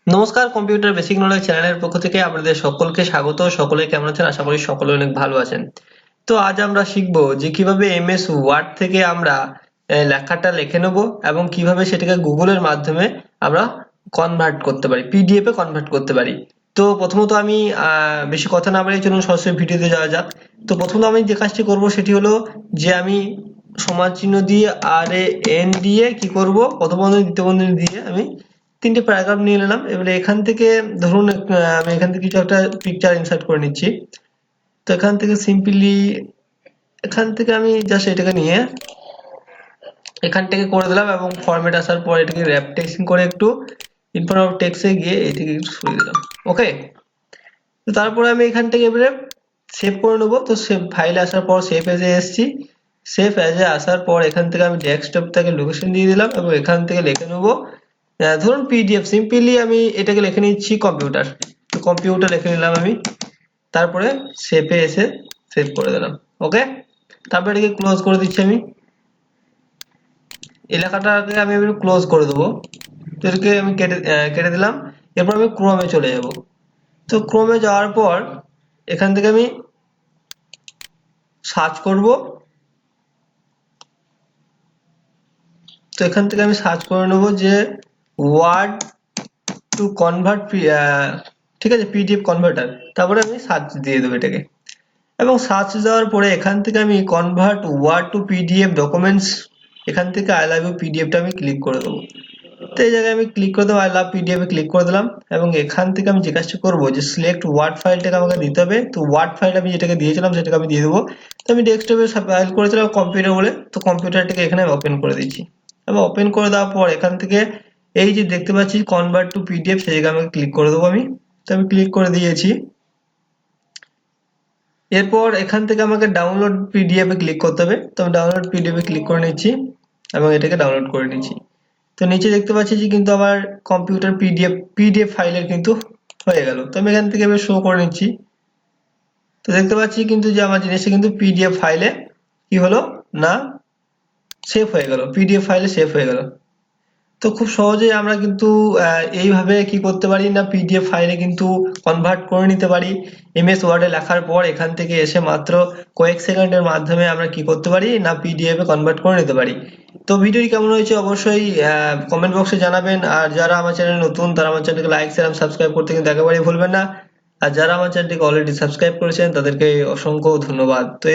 নমস্কার, computer basic knowledge চ্যানেলের পক্ষ থেকে আপনাদের সকলকে স্বাগত। সকলে কেমন আছেন? আশা করি সকলে অনেক ভালো আছেন। তো আজ আমরা শিখব যে কিভাবে এমএস ওয়ার্ড থেকে আমরা লেখাটা লিখে নেব এবং কিভাবে সেটাকে গুগলের মাধ্যমে আমরা কনভার্ট করতে পারি, পিডিএফ এ কনভার্ট করতে পারি। তো প্রথমত আমি বেশি কথা না বাড়িয়ে চলুন সরাসরি ভিডিওতে যাওয়া যাক। তো প্রথমত আমি যে কাজটি করব সেটি হলো যে আমি সমান চিহ্ন দিয়ে আর এ এন দিয়ে কি করব, প্রথম বন্ধনী দ্বিতীয় বন্ধনী দিয়ে আমি তিনটে প্যারাগ্রাফ নিয়ে নিলাম। এবারে এখান থেকে ধরুন আমি এখান থেকে কিছু একটা পিকচার ইনসার্ট করে নিচ্ছি। তো এখান থেকে সিম্পলি এখান থেকে আমি জাস্ট এটাকে নিয়ে এখান থেকে করে দিলাম এবং ফরম্যাট আসার পর এটাকে র‍্যাপ টেক্সটিং করে একটু ইনফর্ম অফ টেক্সটে গিয়ে এটাকে একটু সরিয়ে দিলাম। ওকে, তো তারপরে আমি এখান থেকে এবারে সেভ করে নেবো। তো সেভ ফাইলে আসার পর সেভ এজে এসেছি। সেভ এজে আসার পর এখান থেকে আমি ডেস্কটপ থেকে লোকেশন দিয়ে দিলাম এবং এখান থেকে লিখে নেবো ধরুন পিডিএফ। সিম্পলি আমি এটাকে লিখে নিচ্ছি কম্পিউটার। তো কম্পিউটার লিখে নিলাম আমি, তারপরে সেভে এসে সেভ করে দিলাম। ওকে, তারপরে এটাকে ক্লোজ করে দিচ্ছি আমি। এলাকাটাকে আমি এবার ক্লোজ করে দেবো। তো এটাকে আমি কেটে দিলাম। এরপর আমি ক্রোমে চলে যাব। তো ক্রোমে যাওয়ার পর এখান থেকে আমি সার্চ করব। তো এখান থেকে আমি সার্চ করে নেব যে ওয়ার্ড টু কনভার্ট, ঠিক আছে, পিডিএফ কনভার্টার। তারপরে আমি সার্চ দিয়ে দেবো এটাকে এবং সার্চ দেওয়ার পরে এখান থেকে আমি convert word to PDF documents, এখান থেকে আই লাভ ইউ পিডিএফটা আমি ক্লিক করে দেবো। তো এই জায়গায় আমি ক্লিক করে দেবো, I love PDF A click করে দিলাম এবং এখান থেকে আমি যে কাজটা করবো যে সিলেক্ট ওয়ার্ড ফাইলটাকে আমাকে দিতে হবে। তো ওয়ার্ড ফাইল আমি যেটাকে দিয়েছিলাম সেটাকে আমি দিয়ে দেবো। তো আমি ডেস্কটপে ফাইল করেছিলাম কম্পিউটার বলে, তো কম্পিউটারটাকে এখানে ওপেন করে দিচ্ছি এবং ওপেন করে দেওয়ার পর এখান থেকে এই যে দেখতে পাচ্ছি কনভার্ট টু পিডিএফ, সেই জায়গায় আমাকে ক্লিক করে দেবো আমি। তো আমি ক্লিক করে দিয়েছি। এরপর এখান থেকে আমাকে ডাউনলোড পিডিএফ এ ক্লিক করতে হবে। তো আমি ডাউনলোড পিডিএফ এ ক্লিক করে নিচ্ছি এবং এটাকে ডাউনলোড করে নিচ্ছি। তো নিচে দেখতে পাচ্ছি যে কিন্তু আমার কম্পিউটার পিডিএফ ফাইলের কিন্তু হয়ে গেল। তো আমি এখান থেকে এবার শো করে নিচ্ছি। তো দেখতে পাচ্ছি কিন্তু যে আমার জিনিসটা কিন্তু পিডিএফ ফাইলে কি হলো না, সেভ হয়ে গেল, পিডিএফ ফাইলে সেভ হয়ে গেল। তো খুব সহজেই আমরা কিন্তু এইভাবে কি করতে পারি না, পিডিএফ ফাইলে কিন্তু কনভার্ট করে নিতে পারি। এমএস ওয়ার্ডে লেখার পর এখান থেকে এসে মাত্র কয়েক সেকেন্ডের মাধ্যমে আমরা কি করতে পারি না, পিডিএফ এ কনভার্ট করে নিতে পারি। তো ভিডিওটি কেমন হয়েছে অবশ্যই কমেন্ট বক্সে জানাবেন। আর যারা আমার চ্যানেলে নতুন তারা আমার চ্যানেলকে লাইক শেয়ার এবং সাবস্ক্রাইব করতে কিন্তু একেবারেই ভুলবেন না। আর যারা আমার চ্যানেলটিকে অলরেডি সাবস্ক্রাইব করেছেন তাদেরকে অসংখ্য ধন্যবাদ। তো